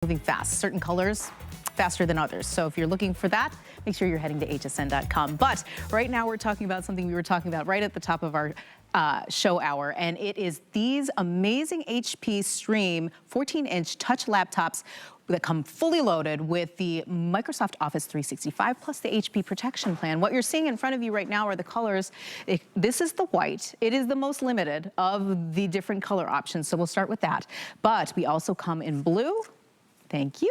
moving fast. Certain colors faster than others. So if you're looking for that, make sure you're heading to hsn.com. But right now we're talking about something we were talking about right at the top of our show hour, and it is these amazing HP Stream 14-inch touch laptops that come fully loaded with the Microsoft Office 365 plus the HP Protection Plan. What you're seeing in front of you right now are the colors. This is the white. It is the most limited of the different color options, so we'll start with that. But we also come in blue. Thank you.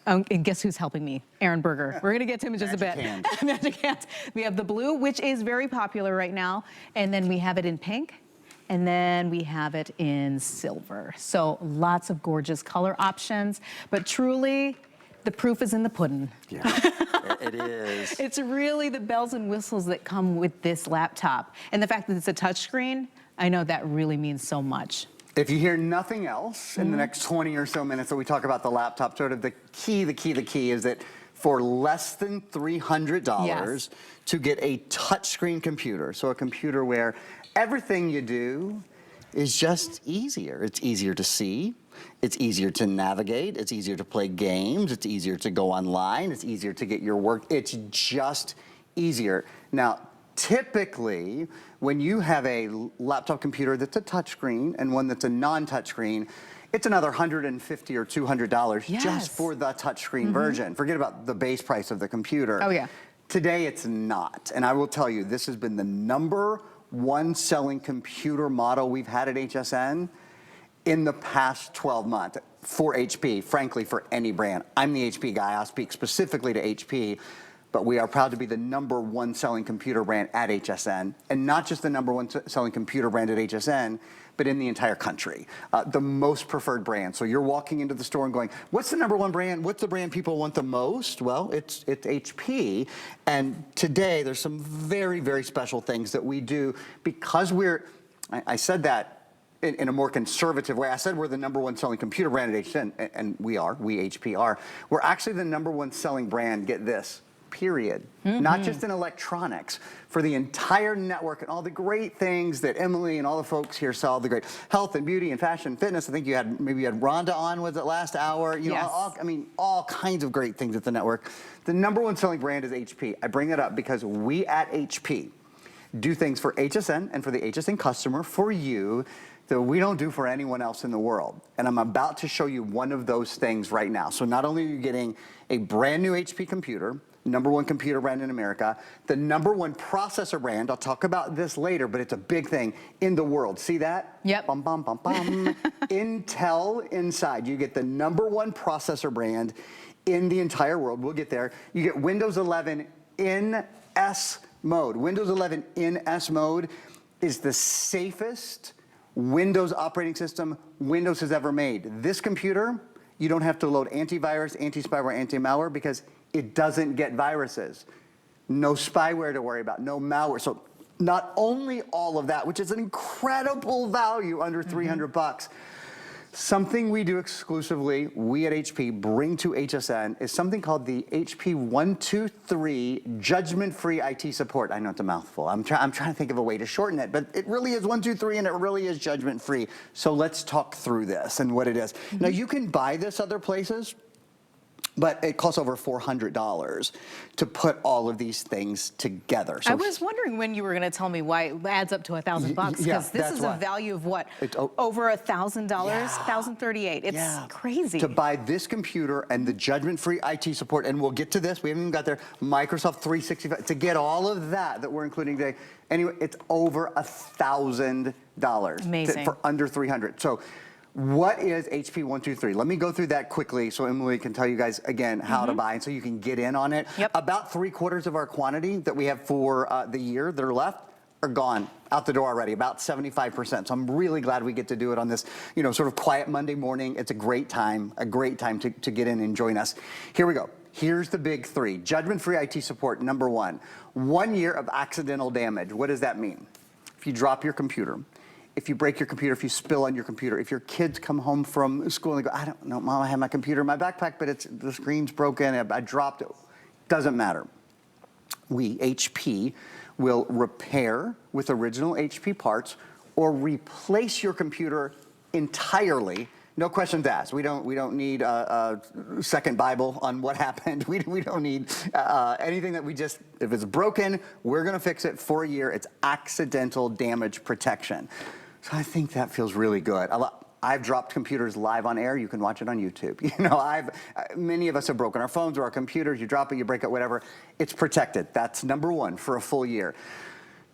And guess who's helping me? Aaron Berger. We're going to get to him in just a bit. Magic hands. We have the blue, which is very popular right now. And then we have it in pink. And then we have it in silver. So lots of gorgeous color options. But truly, the proof is in the pudding. Yeah, it is. It's really the bells and whistles that come with this laptop. And the fact that it's a touchscreen, I know that really means so much. If you hear nothing else in the next 20 or so minutes that we talk about the laptop, sort of the key is that for less than $300 to get a touchscreen computer, so a computer where everything you do is just easier. It's easier to see, it's easier to navigate, it's easier to play games, it's easier to go online, it's easier to get your work, it's just easier. Now, typically, when you have a laptop computer that's a touchscreen and one that's a non-touchscreen, it's another $150 or $200 just for the touchscreen version. Forget about the base price of the computer. Oh, yeah. Today, it's not. And I will tell you, this has been the #1 selling computer model we've had at HSN in the past 12 months for HP, frankly, for any brand. I'm the HP guy. I'll speak specifically to HP. But we are proud to be the #1 selling computer brand at HSN, and not just the #1 selling computer brand at HSN, but in the entire country. The most preferred brand. So you're walking into the store and going, what's the #1 brand? What's the brand people want the most? Well, it's HP. And today there's some very, very special things that we do because I said that in a more conservative way. I said we're the #1 selling computer brand at HSN, and we HP are. We're actually the #1 selling brand, get this, period. Not just in electronics, for the entire network and all the great things that Emily and all the folks here saw, the great health and beauty and fashion and fitness. I think maybe you had Rhonda on, was it last hour? You know, all kinds of great things at the network. The #1 selling brand is HP. I bring that up because we at HP do things for HSN and for the HSN customer, for you, that we don't do for anyone else in the world. And I'm about to show you one of those things right now. So not only are you getting a brand new HP computer, #1 computer brand in America, the #1 processor brand, I'll talk about this later, but it's a big thing in the world. See that? Yep. Bum, bum, bum, bum. Intel inside. You get the #1 processor brand in the entire world. We'll get there. You get Windows 11 in S mode. Windows 11 in S mode is the safest Windows operating system Windows has ever made. This computer, you don't have to load antivirus, anti-spyware, anti-malware because it doesn't get viruses. No spyware to worry about, no malware. So not only all of that, which is an incredible value under 300 bucks, something we do exclusively, we at HP bring to HSN, is something called the HP 123 judgment-free IT support. I know it's a mouthful. I'm trying to think of a way to shorten it, but it really is 123 and it really is judgment-free. So let's talk through this and what it is. Now you can buy this other places, but it costs over $400 to put all of these things together. So I was wondering when you were going to tell me why it adds up to $1,000 because this is a value of what? Over $1,000, $1,038. It's crazy. To buy this computer and the judgment-free IT support, and we'll get to this, we haven't even got there, Microsoft 365, to get all of that we're including today. Anyway, it's over $1,000. Amazing. For under 300. So what is HP 123? Let me go through that quickly so Emily can tell you guys again how to buy and so you can get in on it. About 3/4 of our quantity that we have for the year that are left are gone out the door already, about 75%. So I'm really glad we get to do it on this, sort of quiet Monday morning. It's a great time to get in and join us. Here we go. Here's the big three. Judgment-free IT support, #1. 1 year of accidental damage. What does that mean? If you drop your computer, if you break your computer, if you spill on your computer, if your kids come home from school and they go, I don't know, Mom, I have my computer in my backpack, but the screen's broken, I dropped it. Doesn't matter. We, HP, will repair with original HP parts or replace your computer entirely No questions asked. We don't need a second Bible on what happened. We don't need anything that if it's broken, we're gonna fix it for a year. It's accidental damage protection. So I think that feels really good. I've dropped computers live on air. You can watch it on YouTube. You know, many of us have broken our phones or our computers. You drop it, you break it, whatever. It's protected. That's number one for a full year.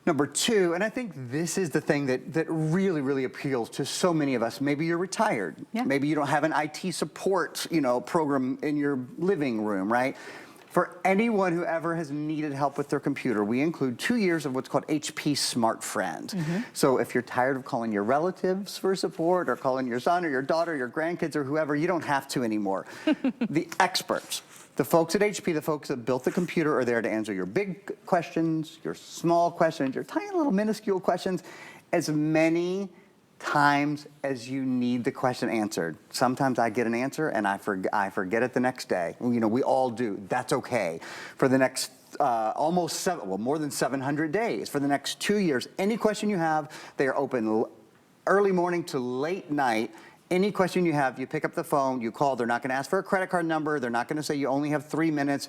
Number two, and I think this is the thing that really, really appeals to so many of us. Maybe you're retired. Yeah. Maybe you don't have an IT support, program in your living room, right? For anyone who ever has needed help with their computer, we include 2 years of what's called HP Smart Friend. So if you're tired of calling your relatives for support or calling your son or your daughter, your grandkids or whoever, you don't have to anymore. The experts, the folks at HP, the folks that built the computer are there to answer your big questions, your small questions, your tiny little minuscule questions, as many times as you need the question answered. Sometimes I get an answer and I forget it the next day. We all do. That's okay. For the next more than 700 days, for the next 2 years, any question you have, they are open early morning to late night. Any question you have, you pick up the phone, you call. They're not going to ask for a credit card number. They're not going to say you only have 3 minutes.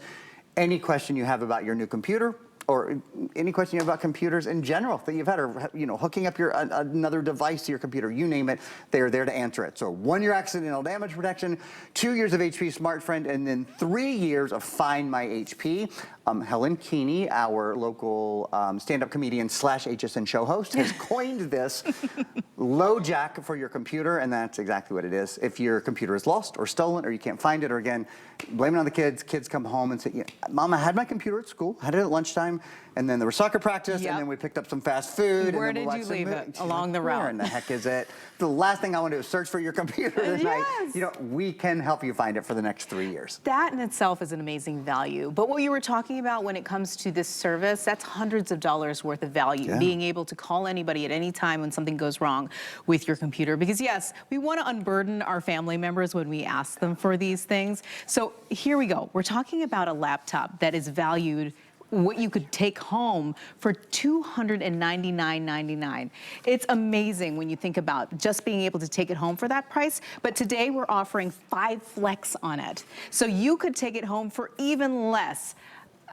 Any question you have about your new computer, or any question you have about computers in general that you've had, or hooking up another device to your computer, you name it, they are there to answer it. So 1 year accidental damage protection, 2 years of HP Smart Friend, and then 3 years of Find My HP. Helen Keeney, our local stand-up comedian / HSN show host, has coined this low jack for your computer, and that's exactly what it is. If your computer is lost or stolen or you can't find it, or again, blame it on the kids. Kids come home and say, Mom, I had my computer at school, had it at lunchtime, and then there was soccer practice, and then we picked up some fast food. Where and then did you leave it along the route? Where in the heck is it? The last thing I want to do is search for your computer tonight. Yes. We can help you find it for the next 3 years. That in itself is an amazing value. But what you were talking about when it comes to this service, that's hundreds of dollars worth of value. Being able to call anybody at any time when something goes wrong with your computer. Because yes, we want to unburden our family members when we ask them for these things. So here we go. We're talking about a laptop that is valued, what you could take home, for $299.99. It's amazing when you think about just being able to take it home for that price. But today we're offering 5 flex on it. So you could take it home for even less.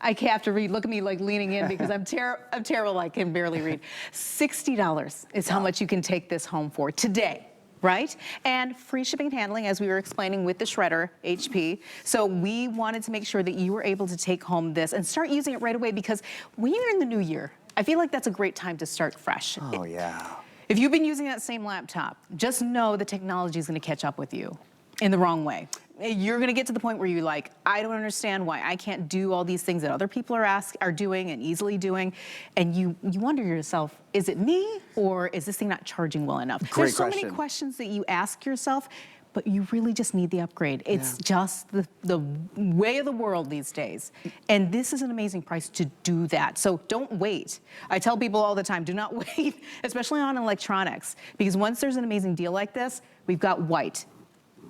I have to read. Look at me like leaning in because I'm terrible. I can barely read. $60 is how much you can take this home for today. Right? And free shipping and handling, as we were explaining with the shredder, HP. So we wanted to make sure that you were able to take home this and start using it right away, because when you're in the new year, I feel like that's a great time to start fresh. Oh, yeah. If you've been using that same laptop, just know the technology is going to catch up with you in the wrong way. You're going to get to the point where you're like, I don't understand why I can't do all these things that other people are doing and easily doing. And you wonder yourself, is it me, or is this thing not charging well enough? There's so many questions that you ask yourself, but you really just need the upgrade. It's just the way of the world these days. And this is an amazing price to do that. So don't wait. I tell people all the time, do not wait, especially on electronics, because once there's an amazing deal like this, we've got white.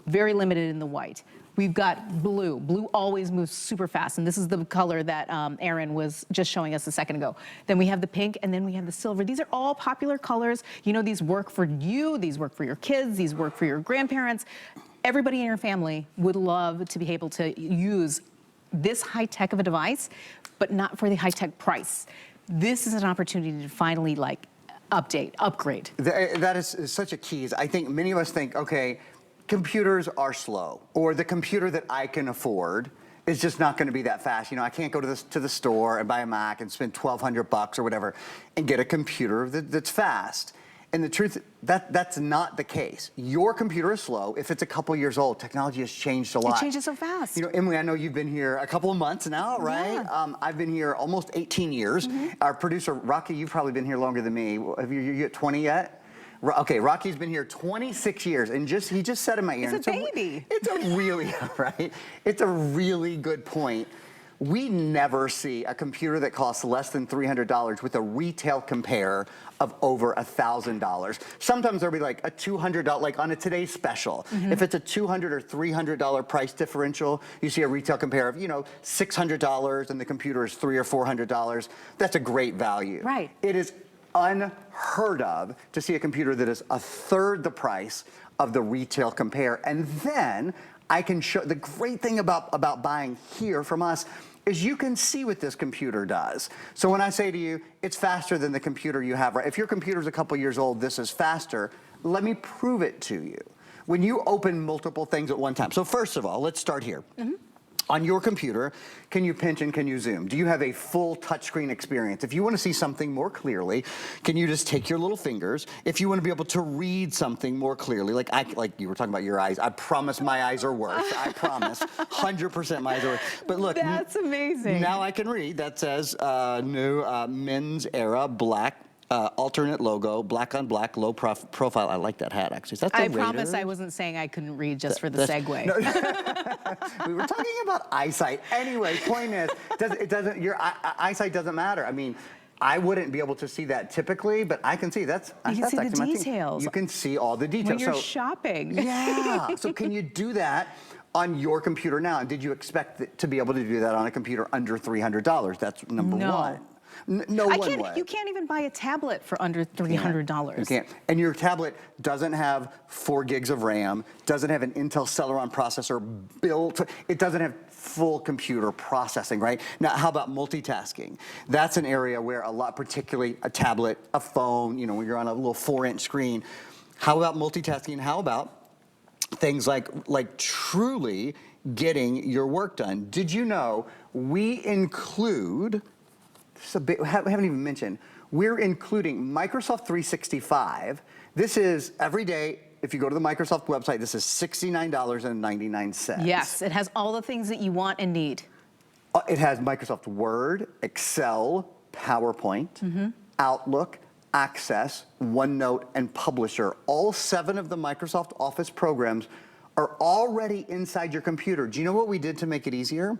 Very limited in the white. We've got blue. Blue always moves super fast, and this is the color that Aaron was just showing us a second ago. Then we have the pink, and then we have the silver. These are all popular colors. These work for you, these work for your kids, these work for your grandparents. Everybody in your family would love to be able to use this high-tech of a device, but not for the high-tech price. This is an opportunity to finally, upgrade. That is such a key. I think many of us think, okay, computers are slow, or the computer that I can afford is just not going to be that fast. I can't go to the store and buy a Mac and spend $1,200 or whatever and get a computer that's fast. And the truth, that's not the case. Your computer is slow if it's a couple years old. Technology has changed a lot. It changes so fast. Emily, I know you've been here a couple of months now, right? Yeah. I've been here almost 18 years. Our producer, Rocky, you've probably been here longer than me. Have you at 20 yet? Okay, Rocky's been here 26 years, and he just said in my ear. He's a baby. It's a really, right? It's a really good point. We never see a computer that costs less than $300 with a retail compare of over $1,000. Sometimes there'll be like a $200, like on a today's special. If it's a $200 or $300 price differential, you see a retail compare of, $600, and the computer is $300 or $400. That's a great value. Right. It is unheard of to see a computer that is a third the price of the retail compare. And then I can show, the great thing about buying here from us is you can see what this computer does. So when I say to you, it's faster than the computer you have, right? If your computer's a couple years old, this is faster, let me prove it to you. When you open multiple things at one time. So first of all, let's start here. On your computer, can you pinch and can you zoom? Do you have a full touchscreen experience? If you want to see something more clearly, can you just take your little fingers? If you want to be able to read something more clearly, like you were talking about your eyes, I promise my eyes are worse. I promise, 100% my eyes are worse. But look, that's amazing. Now I can read. That says new men's era black. Alternate logo, black on black, low profile. I like that hat, actually. Is that the I promise Raiders? I wasn't saying I couldn't read just for the segue. No, we were talking about eyesight. Anyway, point is, your eyesight doesn't matter. I mean, I wouldn't be able to see that typically, but I can see that's. You can see the actually my thing. details. You can see all the details. When you're shopping. Yeah. So can you do that on your computer now? And did you expect to be able to do that on a computer under $300? That's number one. No one would. You can't even buy a tablet for under $300. You can't. And your tablet doesn't have 4 gigs of RAM, doesn't have an Intel Celeron processor built, it doesn't have full computer processing, right? Now, how about multitasking? That's an area where a lot, particularly a tablet, a phone, you know, when you're on a little 4-inch screen. How about multitasking? How about things like truly getting your work done? Did you know we include... we haven't even mentioned, we're including Microsoft 365. This is every day, if you go to the Microsoft website, this is $69.99. Yes, it has all the things that you want and need. It has Microsoft Word, Excel, PowerPoint, Outlook, Access, OneNote, and Publisher. All 7 of the Microsoft Office programs are already inside your computer. Do you know what we did to make it easier?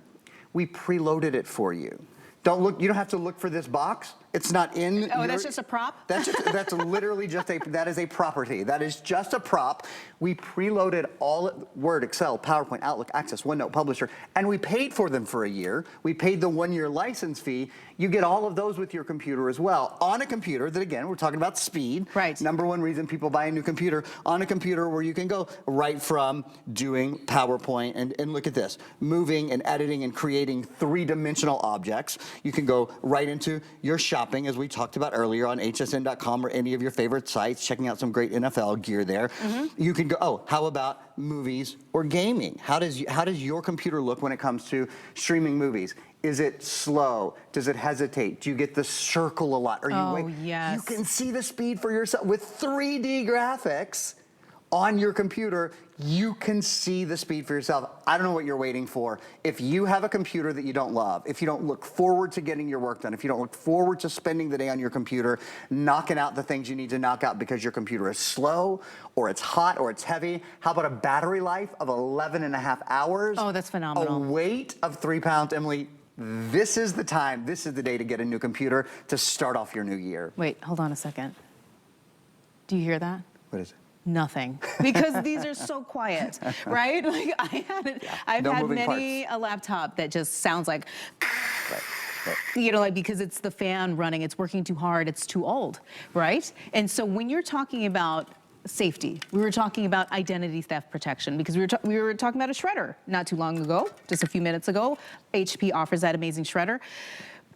We preloaded it for you. Don't look, you don't have to look for this box. It's not in. Oh, that's just a prop? That's literally just that is a property. That is just a prop. We preloaded all Word, Excel, PowerPoint, Outlook, Access, OneNote, Publisher, and we paid for them for a year. We paid the 1-year license fee. You get all of those with your computer as well. On a computer that, again, we're talking about speed. Right. Number one reason people buy a new computer. On a computer where you can go right from doing PowerPoint, and look at this, moving and editing and creating 3-dimensional objects. You can go right into your shopping, as we talked about earlier, on hsn.com or any of your favorite sites, checking out some great NFL gear there. You can go, oh, how about movies or gaming? How does your computer look when it comes to streaming movies? Is it slow? Does it hesitate? Do you get the circle a lot? Yes. You can see the speed for yourself. With 3D graphics on your computer, you can see the speed for yourself. I don't know what you're waiting for. If you have a computer that you don't love, if you don't look forward to getting your work done, if you don't look forward to spending the day on your computer, knocking out the things you need to knock out because your computer is slow, or it's hot, or it's heavy, how about a battery life of 11.5 hours? Oh, that's phenomenal. A weight of 3 pounds, Emily. This is the time, this is the day to get a new computer to start off your new year. Wait, hold on a second. Do you hear that? What is it? Nothing, because these are so quiet, right? Like I've had many a laptop that just sounds like, you know, like because it's the fan running, it's working too hard, it's too old, right? And so when you're talking about safety, we were talking about identity theft protection, because we were talking about a shredder not too long ago, just a few minutes ago. HP offers that amazing shredder.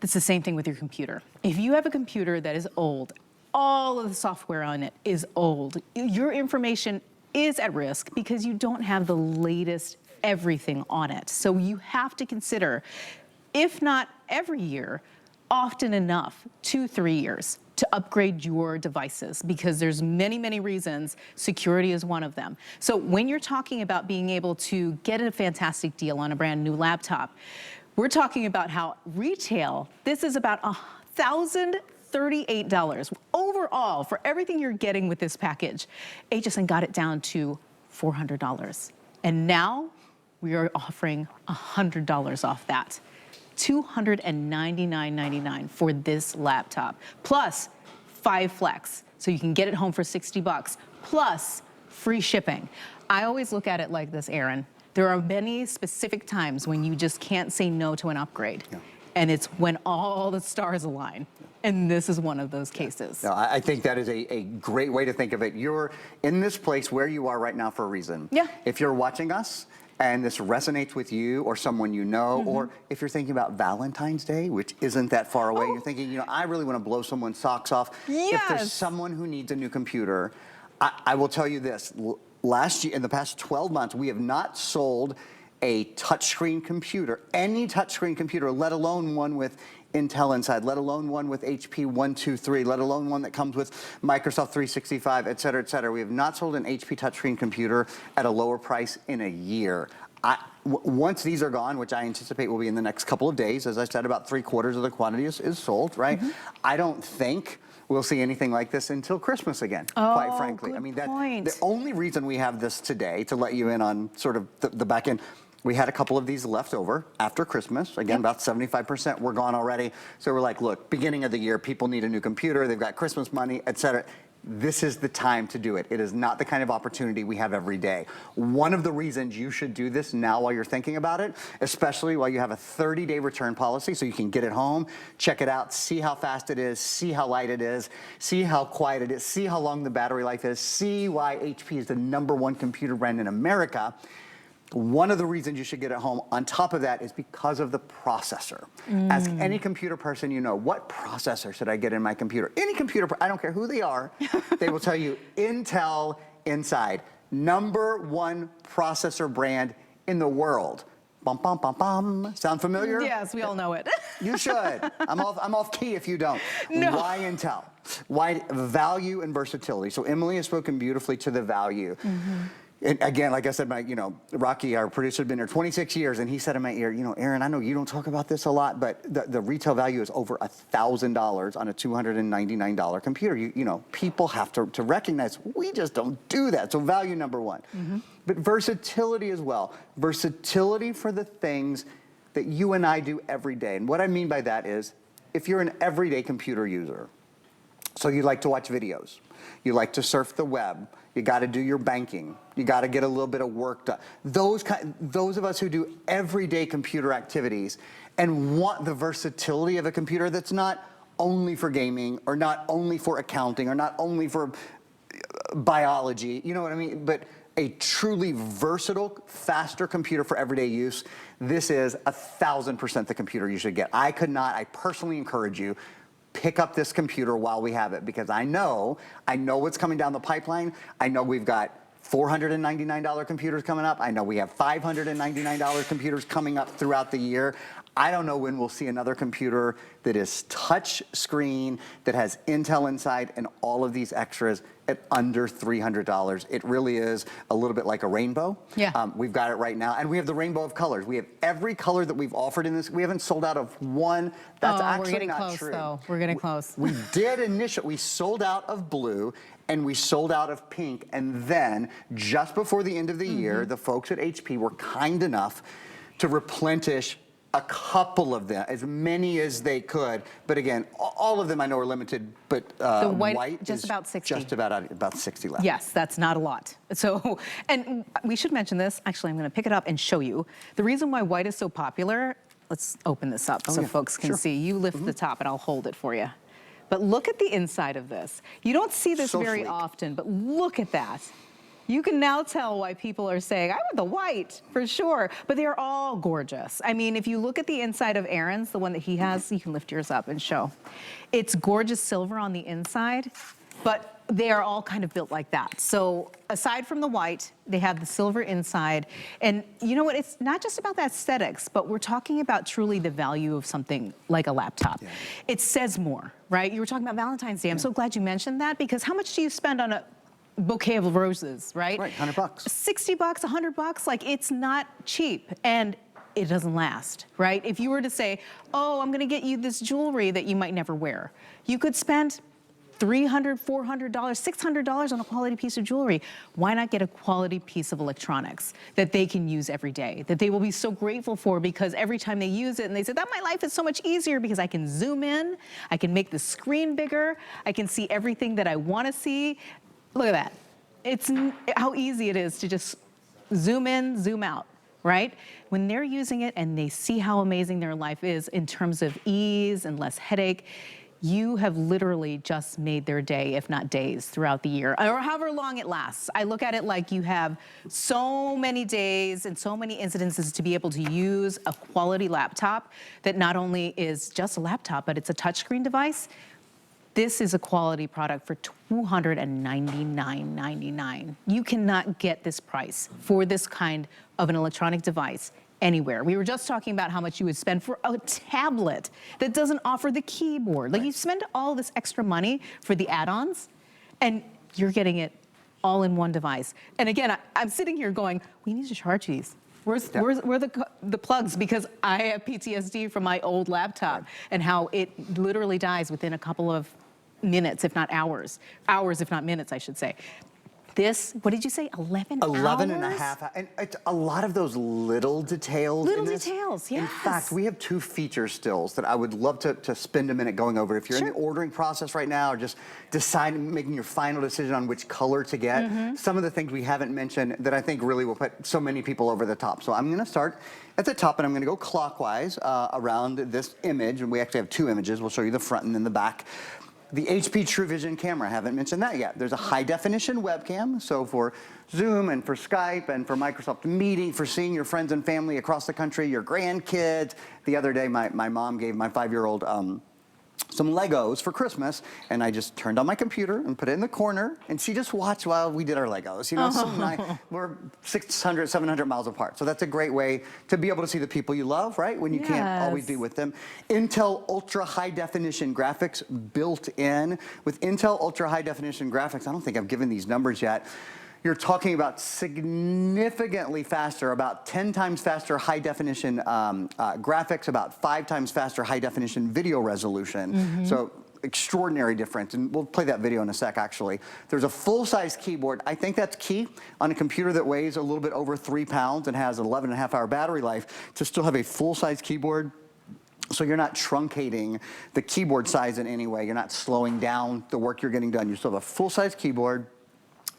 It's the same thing with your computer. If you have a computer that is old, all of the software on it is old, your information is at risk because you don't have the latest everything on it. So you have to consider, if not every year, often enough, 2-3 years, to upgrade your devices, because there's many, many reasons. Security is one of them. So when you're talking about being able to get a fantastic deal on a brand new laptop, we're talking about how retail, this is about $1,038 overall for everything you're getting with this package. HSN got it down to $400. And now we are offering $100 off that. $299.99 for this laptop, plus 5 flex. So you can get it home for $60, plus free shipping. I always look at it like this, Aaron. There are many specific times when you just can't say no to an upgrade. Yeah. And it's when all the stars align. And this is one of those cases. No, I think that is a great way to think of it. You're in this place where you are right now for a reason. Yeah. If you're watching us and this resonates with you or someone you know, or if you're thinking about Valentine's Day, which isn't that far away, you're thinking, you know, I really want to blow someone's socks off. If there's someone who needs a new computer, I will tell you this. Last year, in the past 12 months, we have not sold a touchscreen computer, any touchscreen computer, let alone one with Intel inside, let alone one with HP 123, let alone one that comes with Microsoft 365, et cetera, et cetera. We have not sold an HP touchscreen computer at a lower price in a year. Once these are gone, which I anticipate will be in the next couple of days, as I said, about 3/4 of the quantity is sold, right? I don't think we'll see anything like this until Christmas again, quite frankly. Good I mean, point. the only reason we have this today, to let you in on sort of the back end, we had a couple of these left over after Christmas. Again, about 75% were gone already. So we're like, look, beginning of the year, people need a new computer, they've got Christmas money, et cetera. This is the time to do it. It is not the kind of opportunity we have every day. One of the reasons you should do this now while you're thinking about it, especially while you have a 30-day return policy, so you can get it home, check it out, see how fast it is, see how light it is, see how quiet it is, see how long the battery life is, see why HP is the #1 computer brand in America. One of the reasons you should get it home on top of that is because of the processor. Ask any computer person you know, what processor should I get in my computer? Any computer, I don't care who they are, they will tell you Intel inside. #1 processor brand in the world. Bum, bum, bum, bum. Sound familiar? Yes, we all know it. You should. I'm off key if you don't. No. Why Intel? Why value and versatility? So Emily has spoken beautifully to the value. And again, like I said, Rocky, our producer, had been here 26 years, and he said in my ear, you know, Aaron, I know you don't talk about this a lot, but the retail value is over $1,000 on a $299 computer. You know, people have to recognize we just don't do that. So value #1. But versatility as well. Versatility for the things that you and I do every day. And what I mean by that is, if you're an everyday computer user, so you like to watch videos, you like to surf the web, you got to do your banking, you got to get a little bit of work done. Those of us who do everyday computer activities and want the versatility of a computer that's not only for gaming or not only for accounting or not only for biology, you know what I mean? But a truly versatile, faster computer for everyday use, this is 1,000% the computer you should get. I personally encourage you, pick up this computer while we have it, because I know what's coming down the pipeline. I know we've got $499 computers coming up. I know we have $599 computers coming up throughout the year. I don't know when we'll see another computer that is touch screen, that has Intel inside and all of these extras at under $300. It really is a little bit like a rainbow. Yeah. We've got it right now, and we have the rainbow of colors. We have every color that we've offered in this. We haven't sold out of one. That's actually we're getting not close, true. though. We're getting close. We did initially. We sold out of blue, and we sold out of pink, and then just before the end of the year, the folks at HP were kind enough to replenish a couple of them, as many as they could. But again, all of them I know are limited, but The white just is about 60. Just about 60 left. Yes, that's not a lot. So, and we should mention this. Actually, I'm going to pick it up and show you. The reason why white is so popular, let's open this up so folks can see. You lift the top and I'll hold it for you. But look at the inside of this. You don't see this So very sleek. often, but look at that. You can now tell why people are saying, I want the white, for sure. But they're all gorgeous. I mean, if you look at the inside of Aaron's, the one that he has, you can lift yours up and show. It's gorgeous silver on the inside, but they are all kind of built like that. So aside from the white, they have the silver inside. And you know what? It's not just about the aesthetics, but we're talking about truly the value of something like a laptop. Yeah. It says more, right? You were talking about Valentine's Day. I'm so glad you mentioned that, because how much do you spend on a bouquet of roses, right? Right, $100. $60, $100, like it's not cheap. And it doesn't last, right? If you were to say, oh, I'm gonna get you this jewelry that you might never wear, you could spend $300, $400, $600 on a quality piece of jewelry. Why not get a quality piece of electronics that they can use every day, that they will be so grateful for, because every time they use it and they say, that my life is so much easier because I can zoom in, I can make the screen bigger, I can see everything that I wanna see. Look at that. It's how easy it is to just zoom in, zoom out, right? When they're using it and they see how amazing their life is in terms of ease and less headache, you have literally just made their day, if not days, throughout the year, or however long it lasts. I look at it like you have so many days and so many incidences to be able to use a quality laptop that not only is just a laptop, but it's a touchscreen device. This is a quality product for $299.99. You cannot get this price for this kind of an electronic device anywhere. We were just talking about how much you would spend for a tablet that doesn't offer the keyboard. Like, you spend all this extra money for the add-ons, and you're getting it all in one device. And again, I'm sitting here going, we need to charge these. Where's the plugs? Because I have PTSD from my old laptop and how it literally dies within a couple of minutes, if not hours. Hours, if not minutes, I should say. This, what did you say, 11 hours? 11 and a half, and it's a lot of those little details. Little details, yes. In fact, we have 2 feature stills that I would love to spend a minute going over. If you're in the ordering process right now, or just making your final decision on which color to get, some of the things we haven't mentioned that I think really will put so many people over the top. So I'm gonna start at the top, and I'm gonna go clockwise around this image, and we actually have 2 images. We'll show you the front and then the back. The HP True Vision camera, I haven't mentioned that yet. There's a high definition webcam, so for Zoom and for Skype and for Microsoft Meeting, for seeing your friends and family across the country, your grandkids. The other day, my mom gave my 5-year-old some Legos for Christmas, and I just turned on my computer and put it in the corner, and she just watched while we did our Legos. You know, so nice. We're 600, 700 miles apart, so that's a great way to be able to see the people you love, right? When you can't always be with them. Intel Ultra High Definition graphics built in. With Intel Ultra High Definition graphics, I don't think I've given these numbers yet. You're talking about significantly faster, about 10 times faster high definition graphics, about 5 times faster high definition video resolution. So extraordinary difference, and we'll play that video in a sec actually. There's a full-size keyboard. I think that's key on a computer that weighs a little bit over 3 pounds and has 11.5-hour battery life to still have a full-size keyboard. So you're not truncating the keyboard size in any way. You're not slowing down the work you're getting done. You still have a full-size keyboard.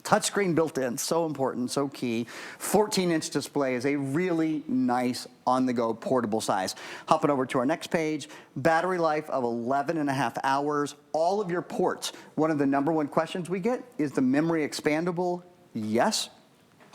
Touchscreen built in, so important, so key. 14-inch display is a really nice on-the-go portable size. Hopping over to our next page, battery life of 11.5 hours. All of your ports. One of the #1 questions we get is the memory expandable? Yes.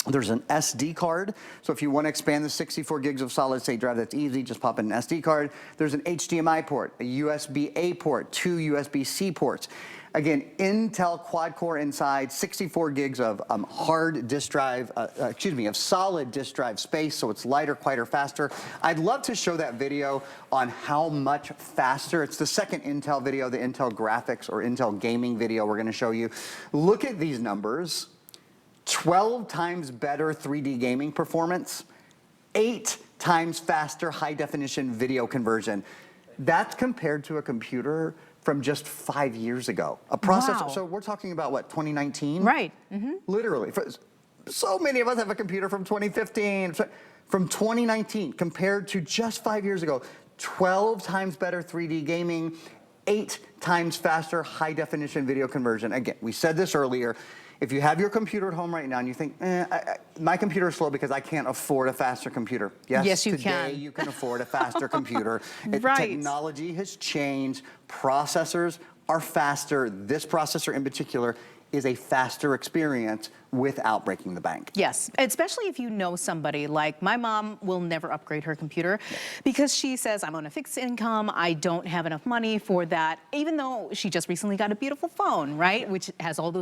There's an SD card, so if you want to expand the 64 gigs of solid-state drive, that's easy, just pop in an SD card. There's an HDMI port, a USB-A port, 2 USB-C ports. Again, Intel quad-core inside, 64 gigs of hard disk drive, of solid disk drive space, so it's lighter, quieter, faster. I'd love to show that video on how much faster. It's the second Intel video, the Intel graphics or Intel gaming video we're gonna show you. Look at these numbers. 12 times better 3D gaming performance, 8 times faster high-definition video conversion. That's compared to a computer from just 5 years ago. A processor, so we're talking about what, 2019? Right. Literally. So many of us have a computer from 2015, from 2019, compared to just 5 years ago. 12 times better 3D gaming, 8 times faster high-definition video conversion. Again, we said this earlier. If you have your computer at home right now and you think, my computer is slow because I can't afford a faster computer. Yes, you today can. You can afford a faster computer. Technology has changed. Processors are faster. This processor in particular is a faster experience without breaking the bank. Yes, especially if you know somebody. Like my mom will never upgrade her computer because she says, I'm on a fixed income, I don't have enough money for that, even though she just recently got a beautiful phone, right? Which has all those